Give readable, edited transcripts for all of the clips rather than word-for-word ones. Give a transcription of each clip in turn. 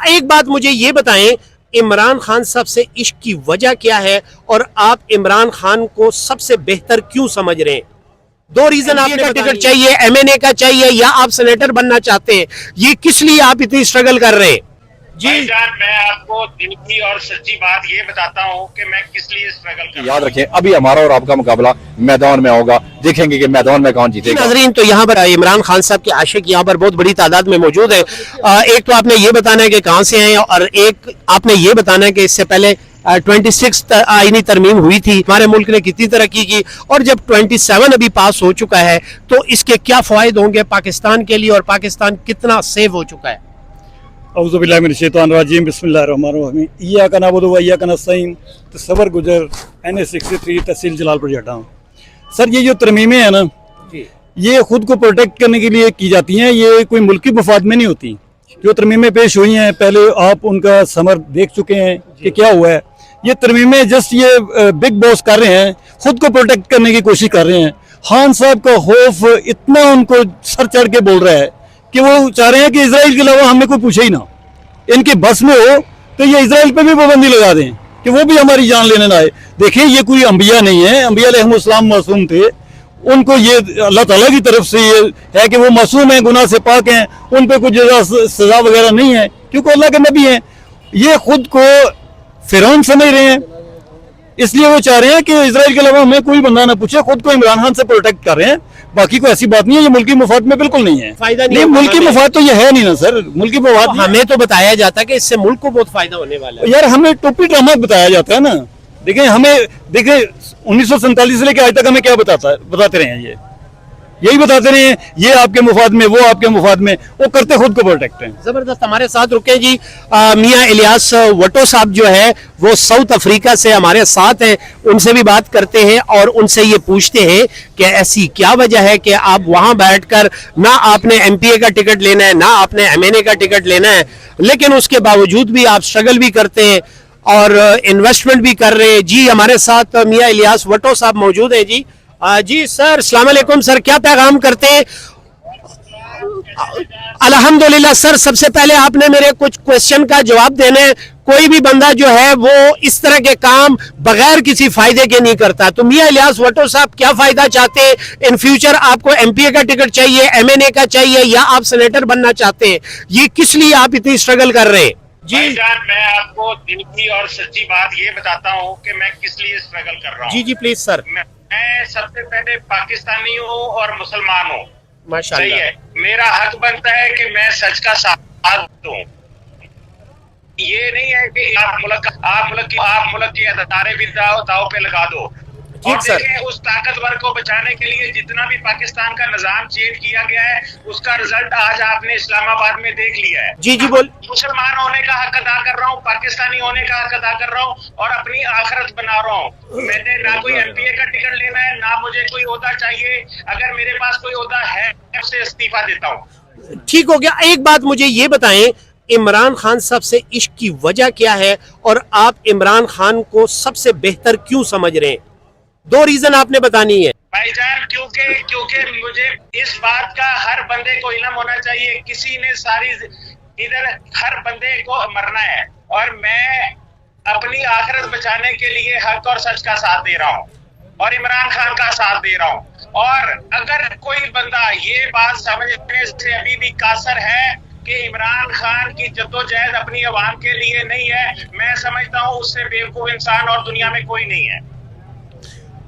ایک بات مجھے یہ بتائیں، عمران خان صاحب سے عشق کی وجہ کیا ہے اور آپ عمران خان کو سب سے بہتر کیوں سمجھ رہے ہیں؟ دو ریزن آپ کا ٹکٹ چاہیے، ایم این اے کا چاہیے یا آپ سینیٹر بننا چاہتے ہیں، یہ کس لیے آپ اتنی اسٹرگل کر رہے ہیں؟ جی جان، میں آپ کو دل کی اور سچی بات یہ بتاتا ہوں کہ میں کس لیے اسٹرگل کر رہا ہوں۔ یاد رکھیں ابھی ہمارا اور آپ کا مقابلہ میدان میں ہوگا، دیکھیں گے کہ میدان میں کون جیتے گا۔ ناظرین، تو یہاں پر عمران خان صاحب کے عاشق یہاں پر بہت بڑی تعداد میں موجود ہے۔ ایک تو آپ نے یہ بتانا ہے کہ کہاں سے ہیں، اور ایک آپ نے یہ بتانا ہے کہ اس سے پہلے 26 آئینی ترمیم ہوئی تھی، ہمارے ملک نے کتنی ترقی کی، اور جب 27 ابھی پاس ہو چکا ہے تو اس کے کیا فوائد ہوں گے پاکستان کے لیے، اور پاکستان کتنا سیو ہو چکا ہے؟ اعوذ باللہ من الشیطان الرجیم، بسم اللہ الرحمن الرحیم۔ ایاک نعبد و ایاک نستعین، تصور گجر NH63 تحصیل جلال پور جاتا ہوں۔ سر یہ جو ترمیمیں ہیں نا، یہ خود کو پروٹیکٹ کرنے کے لیے کی جاتی ہیں، یہ کوئی ملکی مفاد میں نہیں ہوتی۔ جو ترمیمیں پیش ہوئی ہیں پہلے آپ ان کا ثمر دیکھ چکے ہیں کہ کیا ہوا ہے۔ یہ ترمیمیں جسٹ یہ بگ باس کر رہے ہیں، خود کو پروٹیکٹ کرنے کی کوشش کر رہے ہیں۔ خان صاحب کا خوف اتنا ان کو سر چڑھ کے بول رہا ہے کہ وہ چاہ رہے ہیں کہ اسرائیل کے علاوہ ہمیں کوئی پوچھے ہی نہ، ان کے بس میں ہو تو یہ اسرائیل پہ بھی پابندی لگا دیں کہ وہ بھی ہماری جان لینے نہ آئے۔ دیکھیں یہ کوئی انبیاء نہیں ہے، انبیاء علیہ السلام معصوم تھے، ان کو یہ اللہ تعالیٰ کی طرف سے یہ ہے کہ وہ معصوم ہیں، گناہ سے پاک ہیں، ان پہ کچھ سزا وغیرہ نہیں ہے کیونکہ اللہ کے نبی ہیں۔ یہ خود کو فرعون سمجھ رہے ہیں، اس لیے وہ چاہ رہے ہیں کہ اسرائیل کے علاوہ ہمیں کوئی بندہ نہ پوچھے، خود کو عمران خان سے پروٹیکٹ کر رہے ہیں۔ باقی کوئی ایسی بات نہیں ہے، یہ ملکی مفاد میں بالکل نہیں ہے، فائدہ نہیں ملکی مفاد تو یہ ہے نہیں نا سر، ملکی مفاد ہمیں تو بتایا جاتا ہے کہ اس سے ملک کو بہت فائدہ ہونے والا ہے۔ یار ہمیں ٹوپی ڈرامہ بتایا جاتا ہے نا۔ دیکھیں ہمیں 1947 سے لے کے آج تک ہمیں کیا بتاتے رہے ہیں، یہی بتاتے رہے ہیں، یہ آپ کے مفاد میں، وہ آپ کے مفاد میں، وہ کرتے خود کو پروٹیکٹ ہیں۔ زبردست، ہمارے ساتھ رکے جی میاں الیاس وٹو صاحب جو ہے وہ ساؤتھ افریقہ سے ہمارے ساتھ ہیں، ان سے بھی بات کرتے ہیں اور ان سے یہ پوچھتے ہیں کہ ایسی کیا وجہ ہے کہ آپ وہاں بیٹھ کر نہ آپ نے ایم پی اے کا ٹکٹ لینا ہے، نہ آپ نے ایم این اے کا ٹکٹ لینا ہے، لیکن اس کے باوجود بھی آپ اسٹرگل بھی کرتے ہیں اور انویسٹمنٹ بھی کر رہے ہیں۔ جی ہمارے ساتھ میاں الیاس وٹو صاحب موجود ہیں۔ جی سر، السلام علیکم سر، کیا پیغام کرتے ہیں؟ الحمدللہ سر، سب سے پہلے آپ نے میرے کچھ کوشچن کا جواب دینا ہے۔ کوئی بھی بندہ جو ہے وہ اس طرح کے کام بغیر کسی فائدے کے نہیں کرتا، تو میاں الیاس وٹو صاحب کیا فائدہ چاہتے ہیں ان فیوچر؟ آپ کو ایم پی اے کا ٹکٹ چاہیے، ایم این اے کا چاہیے یا آپ سینیٹر بننا چاہتے ہیں؟ یہ کس لیے آپ اتنی اسٹرگل کر رہے ہیں؟ جی جان، میں آپ کو دل کی اور سچی بات یہ بتاتا ہوں کہ میں کس لیے اسٹرگل کر رہا ہوں۔ جی پلیز سر۔ میں سب سے پہلے پاکستانی ہوں اور مسلمان ہوں، ماشاءاللہ، صحیح ہے، میرا حق بنتا ہے کہ میں سچ کا ساتھ دوں۔ یہ نہیں ہے کہ آپ ملک کے ادارے بھی داؤ پہ لگا دو۔ اور دیکھیں اس طاقتور کو بچانے کے لیے جتنا بھی پاکستان کا نظام چینج کیا گیا ہے اس کا رزلٹ آج آپ نے اسلام آباد میں دیکھ لیا ہے۔ جی بول۔ مسلمان ہونے کا حق ادا کر رہا ہوں، پاکستانی ہونے کا حق ادا کر رہا ہوں اور اپنی آخرت بنا رہا ہوں۔ میں نے نہ کوئی ایم پی اے کا ٹکٹ لینا ہے، نہ مجھے کوئی عہدہ چاہیے، اگر میرے پاس کوئی عہدہ ہے اس سے استعفیٰ دیتا ہوں۔ ٹھیک ہو گیا۔ ایک بات مجھے یہ بتائیں، عمران خان صاحب سے عشق کی وجہ کیا ہے اور آپ عمران خان کو سب سے بہتر کیوں سمجھ رہے ہیں؟ دو ریزن آپ نے بتانی ہے بھائی جان، کیونکہ مجھے اس بات کا ہر بندے کو علم ہونا چاہیے، کسی نے ادھر ہر بندے کو مرنا ہے اور میں اپنی آخرت بچانے کے لیے حق اور سچ کا ساتھ دے رہا ہوں اور عمران خان کا ساتھ دے رہا ہوں۔ اور اگر کوئی بندہ یہ بات سمجھنے سے ابھی بھی قاصر ہے کہ عمران خان کی جدوجہد اپنی عوام کے لیے نہیں ہے، میں سمجھتا ہوں اس سے بیوقوف انسان اور دنیا میں کوئی نہیں ہے۔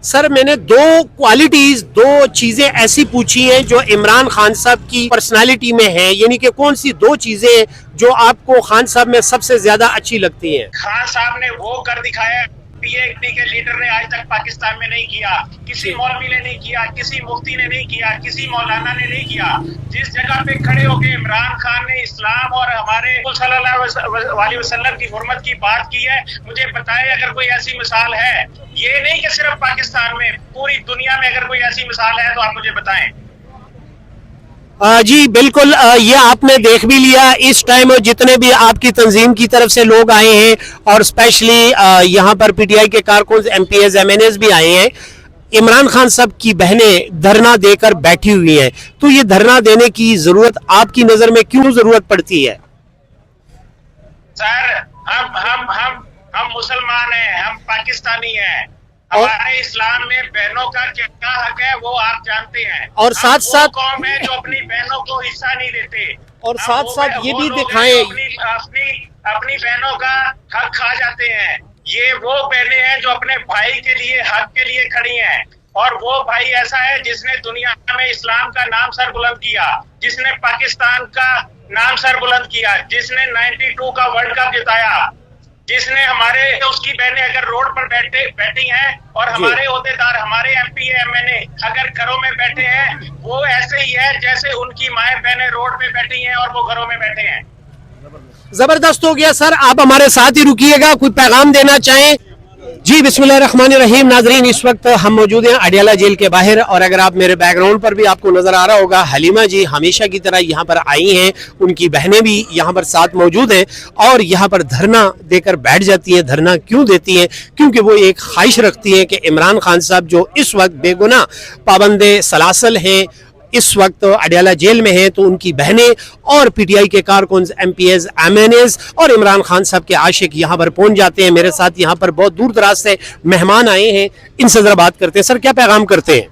سر، میں نے دو کوالٹیز، دو چیزیں ایسی پوچھی ہیں جو عمران خان صاحب کی پرسنالٹی میں ہیں، یعنی کہ کون سی دو چیزیں جو آپ کو خان صاحب میں سب سے زیادہ اچھی لگتی ہیں؟ خان صاحب نے وہ کر دکھایا پی اے پی کے لیڈر نے آج تک پاکستان میں نہیں کیا، کسی مولوی نے نہیں کیا، کسی مفتی نے نہیں کیا، کسی مولانا نے نہیں کیا۔ جس جگہ پہ کھڑے ہو کے عمران خان نے اسلام اور ہمارے صلی اللہ علیہ وسلم کی حرمت کی بات کی ہے، مجھے بتائے اگر کوئی ایسی مثال ہے۔ یہ نہیں کہ صرف پاکستان میں، پوری دنیا میں اگر کوئی ایسی مثال ہے تو آپ مجھے بتائیں۔ جی بالکل، یہ آپ نے دیکھ بھی لیا اس ٹائم جتنے بھی آپ کی تنظیم کی طرف سے لوگ آئے ہیں اور اسپیشلی یہاں پر پی ٹی آئی کے کارکنز، MPAs, MNAs بھی آئے ہیں۔ عمران خان صاحب کی بہنیں دھرنا دے کر بیٹھی ہوئی ہیں، تو یہ دھرنا دینے کی ضرورت آپ کی نظر میں کیوں ضرورت پڑتی ہے؟ सर हम मुसलमान हैं, हम पाकिस्तानी हैं, हमारे इस्लाम में बहनों का क्या हक है वो आप जानते हैं। और साथ वो साथ कौम है जो अपनी बहनों को हिस्सा नहीं देते, और हम साथ वो- साथ ये वो भी लोग हैं दिखाएं जो अपनी बहनों का हक खा जाते हैं। ये वो बहनें हैं जो अपने भाई के लिए हक के लिए खड़ी हैं, और वो भाई ऐसा है जिसने दुनिया में इस्लाम का नाम सर बुलंद किया, जिसने पाकिस्तान का नाम सर बुलंद किया, जिसने 92 का वर्ल्ड कप जिताया, जिसने हमारे उसकी बहनें अगर रोड पर बैठी हैं और हमारे ओहदेदार, हमारे एमपी एमएनए अगर घरों में बैठे हैं, वो ऐसे ही है जैसे उनकी माएं बहनें रोड पे बैठी हैं और वो घरों में बैठे हैं। जबरदस्त हो गया सर, आप हमारे साथ ही रुकिएगा, कोई पैगाम देना चाहें? जी बिस्मिल्लाहिर्रहमानिर्रहीम। नाजरीन, इस वक्त हम मौजूद हैं अडियाला जेल के बाहर, और अगर आप मेरे बैकग्राउंड पर भी आपको नजर आ रहा होगा, हलीमा जी हमेशा की तरह यहाँ पर आई हैं, उनकी बहनें भी यहाँ पर साथ मौजूद हैं और यहाँ पर धरना देकर बैठ जाती हैं। धरना क्यों देती हैं? क्योंकि वो एक ख्वाहिश रखती हैं कि इमरान खान साहब जो इस वक्त बेगुनाह पाबंदे सलासल हैं, इस वक्त अडियाला जेल में हैं, तो उनकी बहनें और पीटीआई के कारकुन, एमपीएस, एमएनएस और इमरान खान साहब के आशिक यहाँ पर पहुंच जाते हैं। मेरे साथ यहाँ पर बहुत दूर दराज से मेहमान आए हैं, इनसे जरा बात करते हैं। सर, क्या पैगाम करते हैं?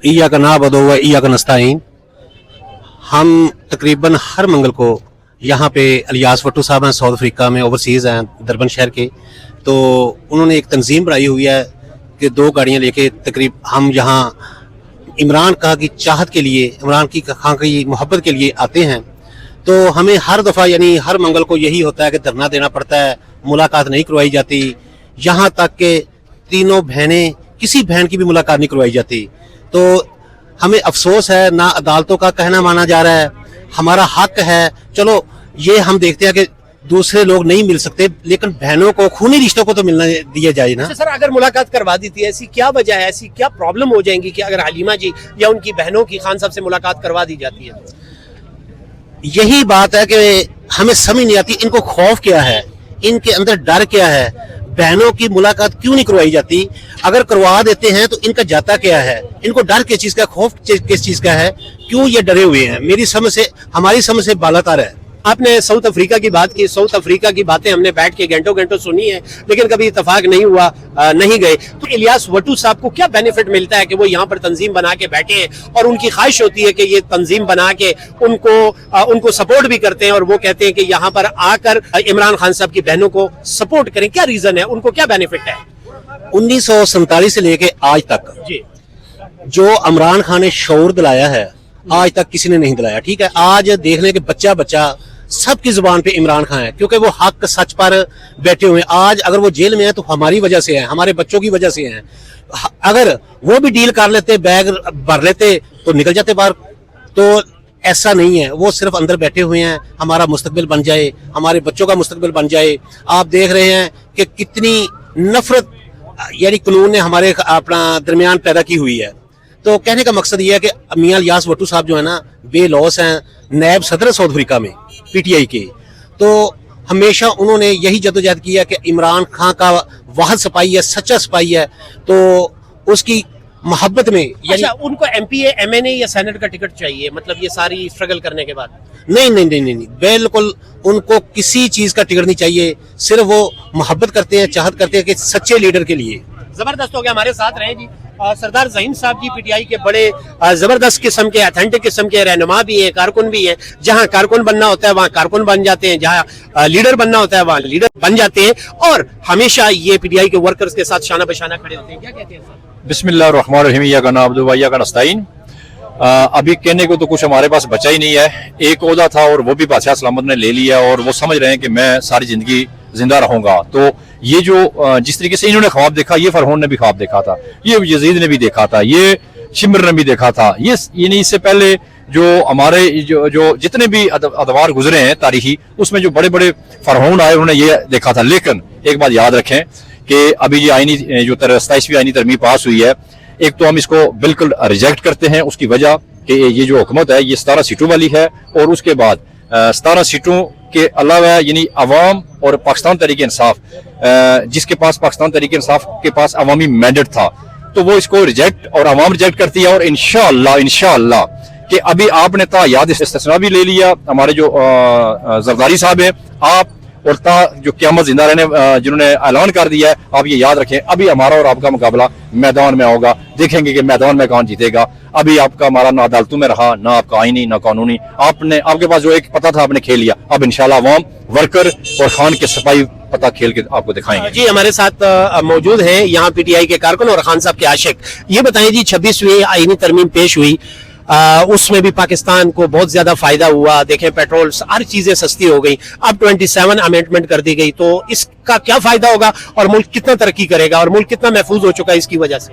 इय्याका नअबुदु व इय्याका नस्तईन। हम तकरीबन हर मंगल को यहाँ पे इलियास भुट्टो साहब हैं, साउथ अफ्रीका में ओवरसीज़ हैं, दरबन शहर के, तो उन्होंने एक तंजीम बनाई हुई है कि 2 गाड़ियाँ लेके तकरीब हम यहाँ इमरान खां की चाहत के लिए, इमरान की खां की मोहब्बत के लिए आते हैं। तो हमें हर दफ़ा यानी हर मंगल को यही होता है कि धरना देना पड़ता है, मुलाकात नहीं करवाई जाती, यहाँ तक कि तीनों बहनें, किसी बहन की भी मुलाकात नहीं करवाई जाती। तो हमें अफसोस है, ना अदालतों का कहना माना जा रहा है, हमारा हक है। चलो ये हम देखते हैं कि दूसरे लोग नहीं मिल सकते, लेकिन बहनों को, खूनी रिश्तों को तो मिलना दिया जाए ना। अच्छा सर, अगर मुलाकात करवा दी थी, ऐसी क्या वजह है, ऐसी क्या प्रॉब्लम हो जाएंगी कि अगर हलीमा जी या उनकी बहनों की खान साहब से मुलाकात करवा दी जाती है? यही बात है कि हमें समझ नहीं आती, इनको खौफ क्या है, इनके अंदर डर क्या है, बहनों की मुलाकात क्यों नहीं करवाई जाती? अगर करवा देते हैं तो इनका जाता क्या है, इनको डर किस चीज का, खौफ किस चीज का है, क्यों ये डरे हुए हैं? मेरी समझ से, हमारी समझ से बालातर है। आपने साउथ अफ्रीका की बात की, साउथ अफ्रीका की बातें हमने बैठ के घंटों घंटों सुनी है, लेकिन कभी इत्तेफाक नहीं हुआ, नहीं गए। तो इलियास भुट्टो साहब को क्या बेनिफिट मिलता है कि वो यहाँ पर तंजीम बना के बैठे हैं, और उनकी ख्वाहिश होती है कि ये तंजीम बना के उनको सपोर्ट भी करते हैं, और वो कहते हैं कि यहाँ पर आकर इमरान खान साहब की बहनों को सपोर्ट करें? क्या रीजन है, उनको क्या बेनिफिट है? 1947 से लेके आज तक जी, जो इमरान खान ने शऊर दिलाया है, आज तक किसी ने नहीं दिलाया। ठीक है, आज देख लें कि बच्चा सबकी जुबान पे इमरान खान है, क्योंकि वो हक सच पर बैठे हुए हैं। आज अगर वो जेल में है तो हमारी वजह से है, हमारे बच्चों की वजह से है। अगर वो भी डील कर लेते, बैग भर लेते तो निकल जाते बाहर। तो ऐसा नहीं है, वो सिर्फ अंदर बैठे हुए हैं, हमारा मुस्तकबिल बन जाए, हमारे बच्चों का मुस्तकबिल बन जाए। आप देख रहे हैं कि कितनी नफरत यानी कानून ने हमारे अपना दरमियान पैदा की हुई है। तो कहने का मकसद ये है कि मियां इलियास भुट्टो साहब जो है ना, बेलौस हैं, नायब सदर साउथ अफ्रीका में पीटीआई के। तो हमेशा उन्होंने यही जदोजहद की है कि इमरान खान का वाहद सिपाही है, सच्चा सिपाही है, तो उसकी मोहब्बत में अच्छा, उनको एमपीए, एमएनए या सेनेट का टिकट चाहिए, मतलब ये सारी स्ट्रगल करने के बाद? नहीं, बिल्कुल उनको किसी चीज का टिकट नहीं चाहिए, सिर्फ वो मोहब्बत करते हैं, चाहत करते हैं कि सच्चे लीडर के लिए। जबरदस्त हो गया, हमारे साथ रहे जी सरदार ज़हीम साहब जी, पीटीआई के बड़े जबरदस्त किस्म के, ऑथेंटिक किस्म के रहनुमा भी हैं, कारकुन भी हैं। जहां कारकुन बनना होता है वहां कारकुन बन जाते हैं, जहां लीडर बनना होता है वहां लीडर बन जाते हैं, और हमेशा ये पीटीआई के वर्कर्स के साथ शाना बशाना खड़े होते हैं। क्या कहते हैं सर? बिस्मिल्लाहिर्रहमानिर्रहीम। इय्याका नअबुदु व इय्याका नस्तईन। अभी कहने को तो कुछ हमारे पास बचा ही नहीं है। एक ओहदा था और वो भी बादशाह सलामत ने ले लिया, और वो समझ रहे हैं कि मैं सारी जिंदगी जिंदा रहूंगा। तो ये जो जिस तरीके से इन्होंने ख्वाब देखा, ये फरहौन ने भी ख्वाब देखा था, ये यजीद ने भी देखा था, ये शिमर ने भी देखा था, ये इससे पहले जो हमारे जो जितने भी अदवार गुजरे हैं तारीखी, उसमें जो बड़े बड़े फरहौन आए उन्होंने ये देखा था। लेकिन एक बात याद रखें कि अभी ये आईनी जो 27वीं आईनी तरमीम पास हुई है, एक तो हम इसको बिल्कुल रिजेक्ट करते हैं। उसकी वजह कि ये जो हुकूमत है ये 17 सीटों वाली है, और उसके बाद 17 सीटों के अलावा यानी अवाम और पाकिस्तान तहरीक इंसाफ, जिसके पास पाकिस्तान तहरीक इंसाफ के पास अवामी मैंडेट था, तो वो इसको रिजेक्ट और अवाम रिजेक्ट करती है। और इंशाअल्लाह कि अभी आपने याद इस्तिस्ना भी ले लिया, हमारे जो जरदारी साहब हैं, आप और जो क़यामत जिंदा रहने जिन्होंने ऐलान कर दिया है, आप ये याद रखें, अभी हमारा और आपका मुकाबला मैदान में होगा, देखेंगे कि मैदान में कौन जीतेगा। अभी आपका हमारा ना अदालतों में रहा, ना आपका आईनी, ना कानूनी, आपके पास जो एक पता था आपने खेल लिया। अब इंशाल्लाह अवाम, वर्कर और खान के सिपाही पता खेल के आपको दिखाएंगे। जी हमारे साथ मौजूद हैं यहाँ पीटीआई के कारकुन और खान साहब के आशिक। ये बताएं जी, 26वीं आईनी तरमीम पेश हुई, उसमें भी पाकिस्तान को बहुत ज्यादा फायदा हुआ। देखें पेट्रोल हर चीजें सस्ती हो गई, अब 27 अमेंडमेंट कर दी गई, तो इसका क्या फायदा होगा और मुल्क कितना तरक्की करेगा और मुल्क कितना महफूज हो चुका है इसकी वजह से?